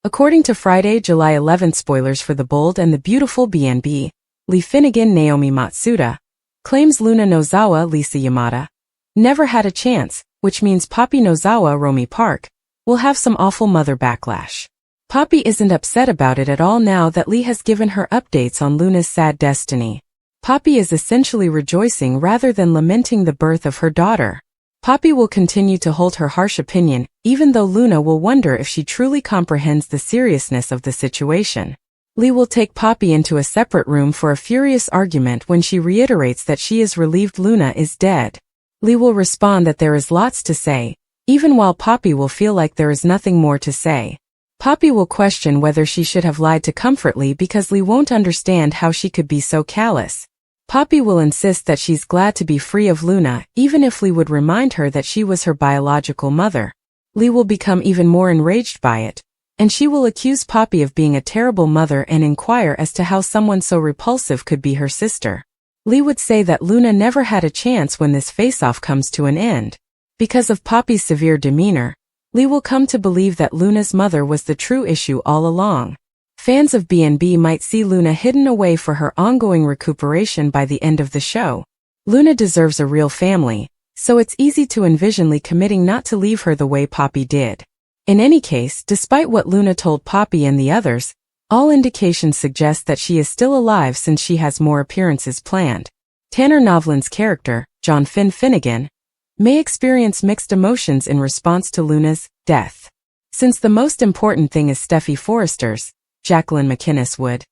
According to Friday, July 11th spoilers for The Bold and the Beautiful BNB, Lee Finnegan Naomi Matsuda, claims Luna Nozawa Lisa Yamada never had a chance, which means Poppy Nozawa Romy Park will have some awful mother backlash. Poppy isn't upset about it at all now that Lee has given her updates on Luna's sad destiny. Poppy is essentially rejoicing rather than lamenting the birth of her daughter. Poppy will continue to hold her harsh opinion, even though Luna will wonder if she truly comprehends the seriousness of the situation. Lee will take Poppy into a separate room for a furious argument when she reiterates that she is relieved Luna is dead. Lee will respond that there is lots to say, even while Poppy will feel like there is nothing more to say. Poppy will question whether she should have lied to comfort Lee because Lee won't understand how she could be so callous. Poppy will insist that she's glad to be free of Luna, even if Lee would remind her that she was her biological mother. Lee will become even more enraged by it, and she will accuse Poppy of being a terrible mother and inquire as to how someone so repulsive could be her sister. Lee would say that Luna never had a chance when this face-off comes to an end. Because of Poppy's severe demeanor, Lee will come to believe that Luna's mother was the true issue all along. Fans of BNB might see Luna hidden away for her ongoing recuperation by the end of the show. Luna deserves a real family, so it's easy to envision Lee committing not to leave her the way Poppy did. In any case, despite what Luna told Poppy and the others, all indications suggest that she is still alive since she has more appearances planned. Tanner Novlan's character, John Finn Finnegan, may experience mixed emotions in response to Luna's death. Since the most important thing is Steffy Forrester's, Jacqueline McInnes would.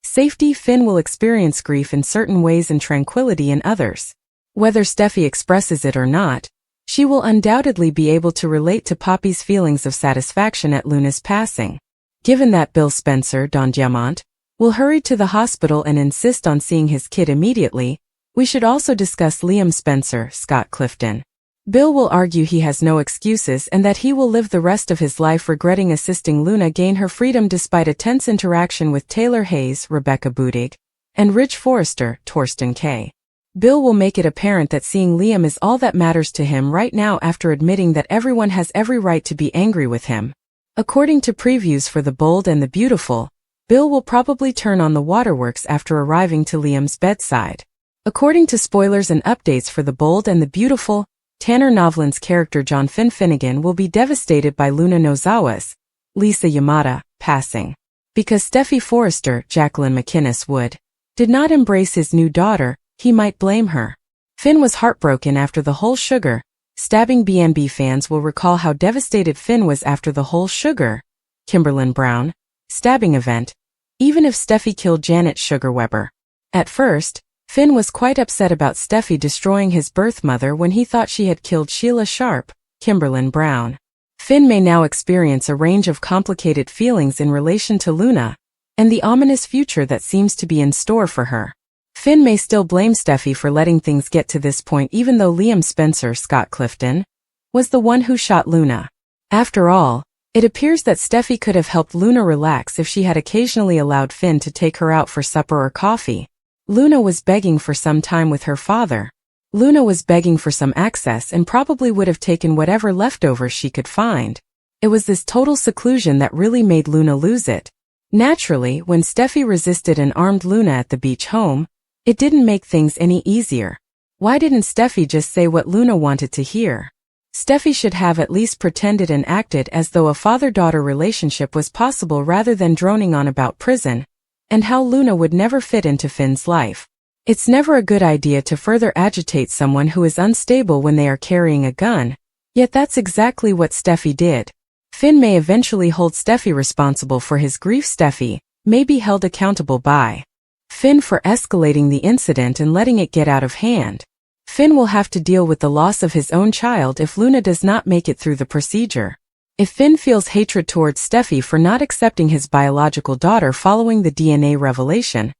Safety, Finn will experience grief in certain ways and tranquility in others. Whether Steffy expresses it or not, she will undoubtedly be able to relate to Poppy's feelings of satisfaction at Luna's passing. Given that Bill Spencer, Don Diamant, will hurry to the hospital and insist on seeing his kid immediately, we should also discuss Liam Spencer, Scott Clifton. Bill will argue he has no excuses and that he will live the rest of his life regretting assisting Luna gain her freedom despite a tense interaction with Taylor Hayes, Rebecca Budig, and Ridge Forrester, Torsten K. Bill will make it apparent that seeing Liam is all that matters to him right now after admitting that everyone has every right to be angry with him. According to previews for The Bold and the Beautiful, Bill will probably turn on the waterworks after arriving to Liam's bedside. According to spoilers and updates for The Bold and the Beautiful, Tanner Novlan's character John Finn Finnegan will be devastated by Luna Nozawa's, Lisa Yamada, passing. Because Steffy Forrester, Jacqueline McInnes did not embrace his new daughter, he might blame her. Finn was heartbroken after the whole Sugar stabbing. BNB fans will recall how devastated Finn was after the whole Sugar, Kimberlyn Brown, stabbing event, even if Steffy killed Janet Sugar Weber. At first, Finn was quite upset about Steffy destroying his birth mother when he thought she had killed Sheila Sharp, Kimberlyn Brown. Finn may now experience a range of complicated feelings in relation to Luna, and the ominous future that seems to be in store for her. Finn may still blame Steffy for letting things get to this point even though Liam Spencer, Scott Clifton, was the one who shot Luna. After all, it appears that Steffy could have helped Luna relax if she had occasionally allowed Finn to take her out for supper or coffee. Luna was begging for some time with her father. Luna was begging for some access and probably would have taken whatever leftovers she could find. It was this total seclusion that really made Luna lose it. Naturally, when Steffy resisted and armed Luna at the beach home, it didn't make things any easier. Why didn't Steffy just say what Luna wanted to hear? Steffy should have at least pretended and acted as though a father-daughter relationship was possible rather than droning on about prison, and how Luna would never fit into Finn's life. It's never a good idea to further agitate someone who is unstable when they are carrying a gun, yet that's exactly what Steffy did. Finn may eventually hold Steffy responsible for his grief. Steffy may be held accountable by Finn for escalating the incident and letting it get out of hand. Finn will have to deal with the loss of his own child if Luna does not make it through the procedure. If Finn feels hatred towards Steffy for not accepting his biological daughter following the DNA revelation,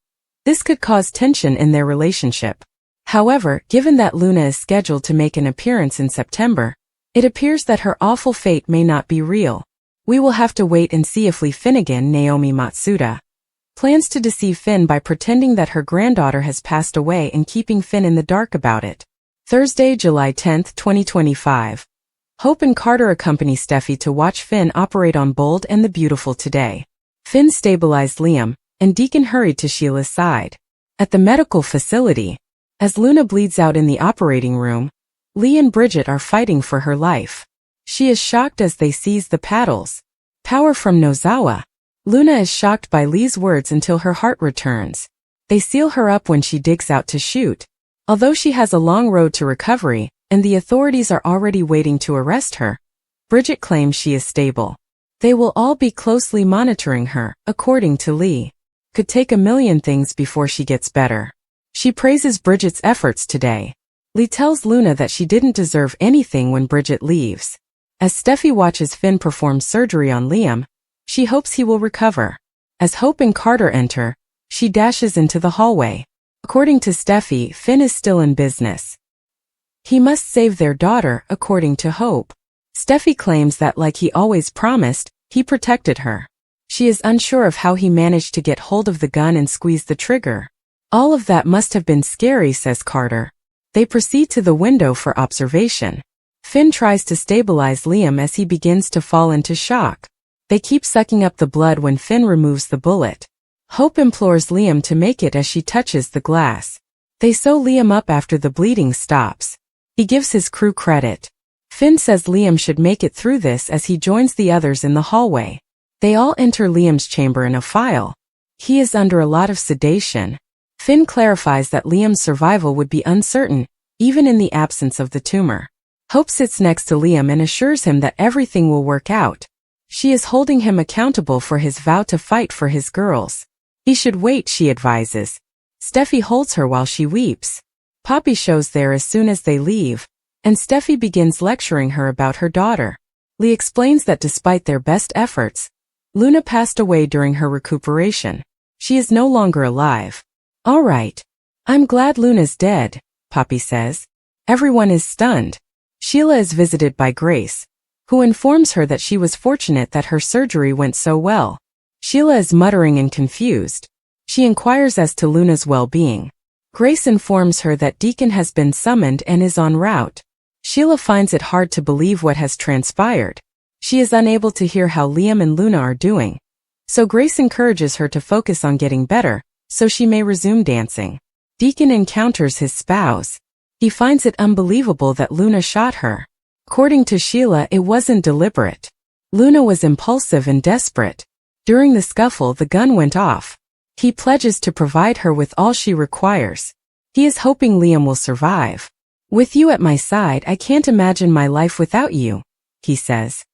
this could cause tension in their relationship. However, given that Luna is scheduled to make an appearance in September, it appears that her awful fate may not be real. We will have to wait and see if Lee Finnegan Naomi Matsuda plans to deceive Finn by pretending that her granddaughter has passed away and keeping Finn in the dark about it. Thursday, July 10, 2025. Hope and Carter accompany Steffi to watch Finn operate on Bold and the Beautiful today. Finn stabilized Liam, and Deacon hurried to Sheila's side. At the medical facility, as Luna bleeds out in the operating room, Lee and Bridget are fighting for her life. She is shocked as they seize the paddles. Power from Nozawa. Luna is shocked by Lee's words until her heart returns. They seal her up when she digs out to shoot. Although she has a long road to recovery, and the authorities are already waiting to arrest her, Bridget claims she is stable. They will all be closely monitoring her, according to Lee. Could take a million things before she gets better. She praises Bridget's efforts today. Lee tells Luna that she didn't deserve anything when Bridget leaves. As Steffi watches Finn perform surgery on Liam, she hopes he will recover. As Hope and Carter enter, she dashes into the hallway. According to Steffi, Finn is still in business. He must save their daughter, according to Hope. Steffi claims that, like he always promised, he protected her. She is unsure of how he managed to get hold of the gun and squeeze the trigger. All of that must have been scary, says Carter. They proceed to the window for observation. Finn tries to stabilize Liam as he begins to fall into shock. They keep sucking up the blood when Finn removes the bullet. Hope implores Liam to make it as she touches the glass. They sew Liam up after the bleeding stops. He gives his crew credit. Finn says Liam should make it through this as he joins the others in the hallway. They all enter Liam's chamber in a file. He is under a lot of sedation. Finn clarifies that Liam's survival would be uncertain, even in the absence of the tumor. Hope sits next to Liam and assures him that everything will work out. She is holding him accountable for his vow to fight for his girls. He should wait, she advises. Steffi holds her while she weeps. Poppy shows there as soon as they leave, and Steffi begins lecturing her about her daughter. Lee explains that despite their best efforts, Luna passed away during her recuperation. She is no longer alive. All right. I'm glad Luna's dead, Poppy says. Everyone is stunned. Sheila is visited by Grace, who informs her that she was fortunate that her surgery went so well. Sheila is muttering and confused. She inquires as to Luna's well-being. Grace informs her that Deacon has been summoned and is en route. Sheila finds it hard to believe what has transpired. She is unable to hear how Liam and Luna are doing. So Grace encourages her to focus on getting better, so she may resume dancing. Deacon encounters his spouse. He finds it unbelievable that Luna shot her. According to Sheila, it wasn't deliberate. Luna was impulsive and desperate. During the scuffle, the gun went off. He pledges to provide her with all she requires. He is hoping Liam will survive. With you at my side, I can't imagine my life without you, he says.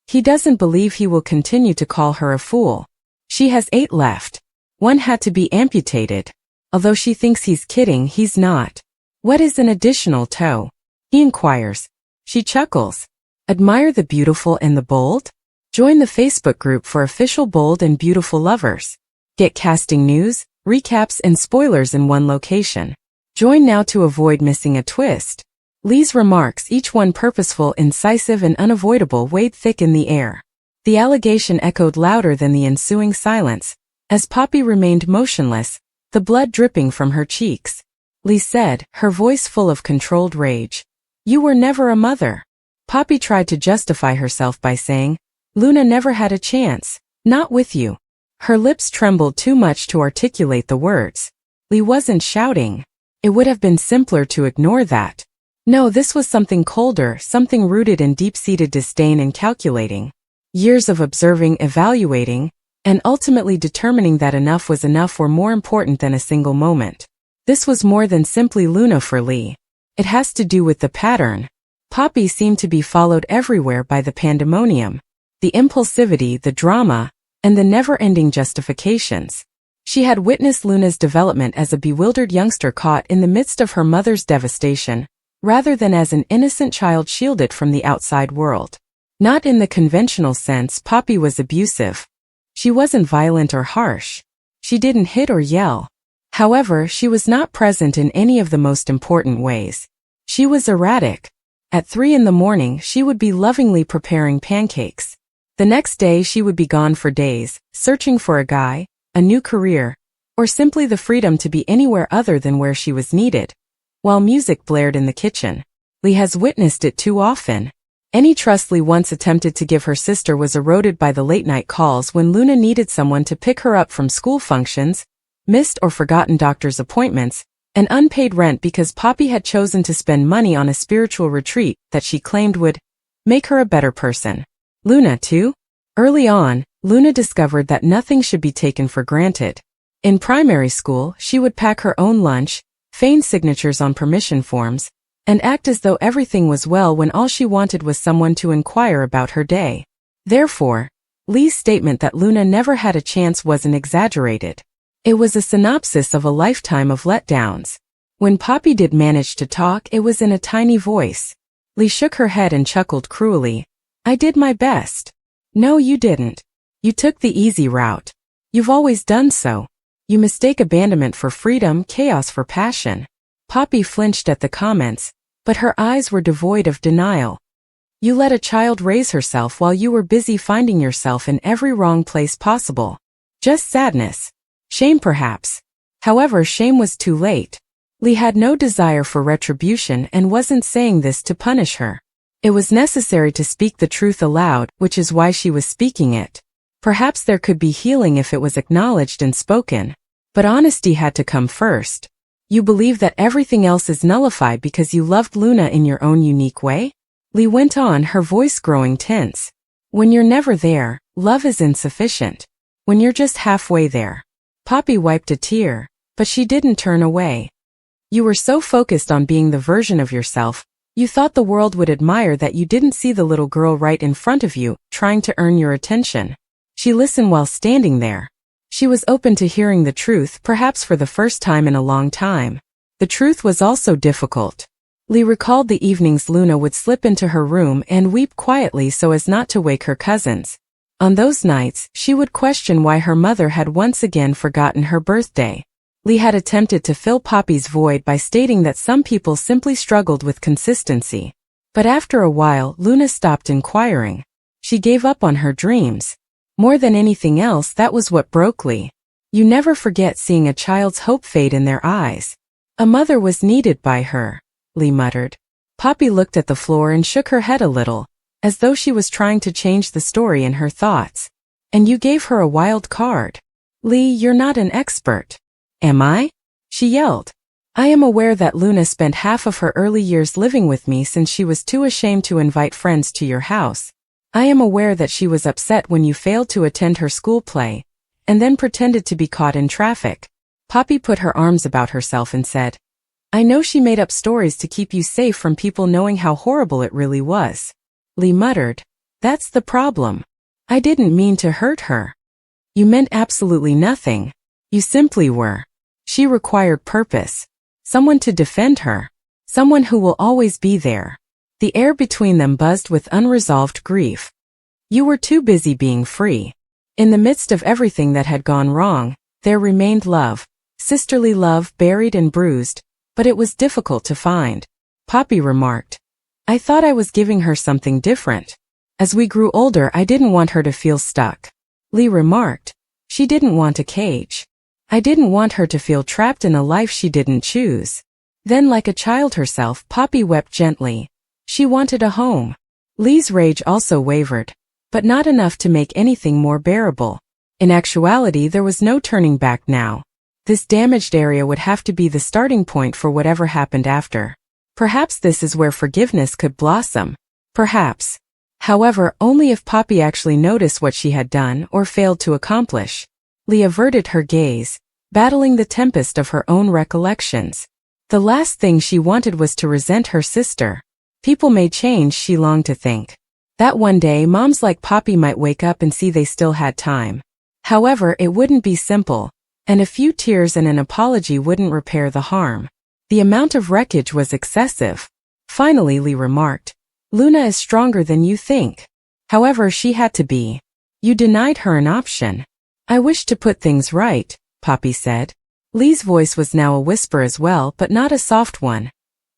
He doesn't believe he will continue to call her a fool. She has 8 left. One had to be amputated. Although she thinks he's kidding, he's not. What is an additional toe? He inquires. She chuckles. Admire the beautiful and the bold? Join the Facebook group for official Bold and Beautiful lovers. Get casting news, recaps, and spoilers in one location. Join now to avoid missing a twist. Lee's remarks, each one purposeful, incisive, and unavoidable, weighed thick in the air. The allegation echoed louder than the ensuing silence, as Poppy remained motionless, the blood dripping from her cheeks. Lee said, her voice full of controlled rage. You were never a mother. Poppy tried to justify herself by saying, Luna never had a chance, not with you. Her lips trembled too much to articulate the words. Lee wasn't shouting. It would have been simpler to ignore that. No, this was something colder, something rooted in deep-seated disdain and calculating. Years of observing, evaluating, and ultimately determining that enough was enough were more important than a single moment. This was more than simply Luna for Lee. It has to do with the pattern. Poppy seemed to be followed everywhere by the pandemonium, the impulsivity, the drama, and the never-ending justifications. She had witnessed Luna's development as a bewildered youngster caught in the midst of her mother's devastation, rather than as an innocent child shielded from the outside world. Not in the conventional sense, Poppy was abusive. She wasn't violent or harsh. She didn't hit or yell. However, she was not present in any of the most important ways. She was erratic. At 3 in the morning, she would be lovingly preparing pancakes. The next day, she would be gone for days, searching for a guy, a new career, or simply the freedom to be anywhere other than where she was needed. While music blared in the kitchen. Lee has witnessed it too often. Any trust Lee once attempted to give her sister was eroded by the late-night calls when Luna needed someone to pick her up from school functions, missed or forgotten doctor's appointments, and unpaid rent because Poppy had chosen to spend money on a spiritual retreat that she claimed would make her a better person. Luna, too? Early on, Luna discovered that nothing should be taken for granted. In primary school, she would pack her own lunch, feign signatures on permission forms, and act as though everything was well when all she wanted was someone to inquire about her day. Therefore, Lee's statement that Luna never had a chance wasn't exaggerated. It was a synopsis of a lifetime of letdowns. When Poppy did manage to talk, it was in a tiny voice. Lee shook her head and chuckled cruelly. I did my best. No, you didn't. You took the easy route. You've always done so. You mistake abandonment for freedom, chaos for passion. Poppy flinched at the comments, but her eyes were devoid of denial. You let a child raise herself while you were busy finding yourself in every wrong place possible. Just sadness. Shame perhaps. However, shame was too late. Lee had no desire for retribution and wasn't saying this to punish her. It was necessary to speak the truth aloud, which is why she was speaking it. Perhaps there could be healing if it was acknowledged and spoken. But honesty had to come first. You believe that everything else is nullified because you loved Luna in your own unique way? Lee went on, her voice growing tense. When you're never there, love is insufficient. When you're just halfway there. Poppy wiped a tear, but she didn't turn away. You were so focused on being the version of yourself, you thought the world would admire that you didn't see the little girl right in front of you, trying to earn your attention. She listened while standing there. She was open to hearing the truth, perhaps for the first time in a long time. The truth was also difficult. Lee recalled the evenings Luna would slip into her room and weep quietly so as not to wake her cousins. On those nights, she would question why her mother had once again forgotten her birthday. Lee had attempted to fill Poppy's void by stating that some people simply struggled with consistency. But after a while, Luna stopped inquiring. She gave up on her dreams. More than anything else, that was what broke Lee. You never forget seeing a child's hope fade in their eyes. A mother was needed by her, Lee muttered. Poppy looked at the floor and shook her head a little, as though she was trying to change the story in her thoughts. And you gave her a wild card. Lee, you're not an expert. Am I? She yelled. I am aware that Luna spent half of her early years living with me since she was too ashamed to invite friends to your house. I am aware that she was upset when you failed to attend her school play, and then pretended to be caught in traffic. Poppy put her arms about herself and said, I know she made up stories to keep you safe from people knowing how horrible it really was. Lee muttered, That's the problem. I didn't mean to hurt her. You meant absolutely nothing. You simply were. She required purpose. Someone to defend her. Someone who will always be there. The air between them buzzed with unresolved grief. You were too busy being free. In the midst of everything that had gone wrong, there remained love. Sisterly love, buried and bruised, but it was difficult to find. Poppy remarked. I thought I was giving her something different. As we grew older, I didn't want her to feel stuck. Lee remarked. She didn't want a cage. I didn't want her to feel trapped in a life she didn't choose. Then, like a child herself, Poppy wept gently. She wanted a home. Lee's rage also wavered, but not enough to make anything more bearable. In actuality, there was no turning back now. This damaged area would have to be the starting point for whatever happened after. Perhaps this is where forgiveness could blossom. Perhaps. However, only if Poppy actually noticed what she had done or failed to accomplish. Lee averted her gaze, battling the tempest of her own recollections. The last thing she wanted was to resent her sister. People may change, she longed to think. That one day moms like Poppy might wake up and see they still had time. However, it wouldn't be simple, and a few tears and an apology wouldn't repair the harm. The amount of wreckage was excessive. Finally, Lee remarked, Luna is stronger than you think. However, she had to be. You denied her an option. I wish to put things right, Poppy said. Lee's voice was now a whisper as well, but not a soft one.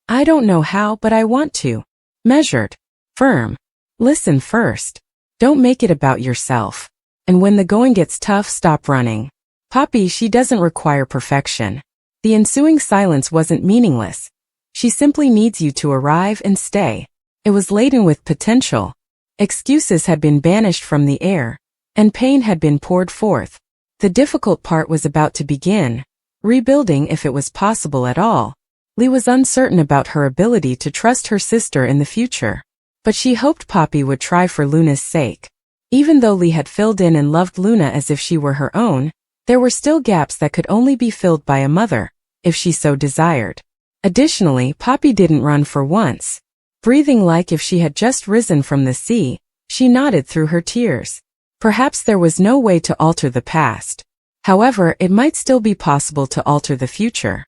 I don't know how, but I want to. Measured. Firm. Listen first. Don't make it about yourself. And when the going gets tough, stop running. Poppy, she doesn't require perfection. The ensuing silence wasn't meaningless. She simply needs you to arrive and stay. It was laden with potential. Excuses had been banished from the air, and pain had been poured forth. The difficult part was about to begin, rebuilding if it was possible at all. Lee was uncertain about her ability to trust her sister in the future. But she hoped Poppy would try for Luna's sake. Even though Lee had filled in and loved Luna as if she were her own, there were still gaps that could only be filled by a mother, if she so desired. Additionally, Poppy didn't run for once. Breathing like if she had just risen from the sea, she nodded through her tears. Perhaps there was no way to alter the past. However, it might still be possible to alter the future.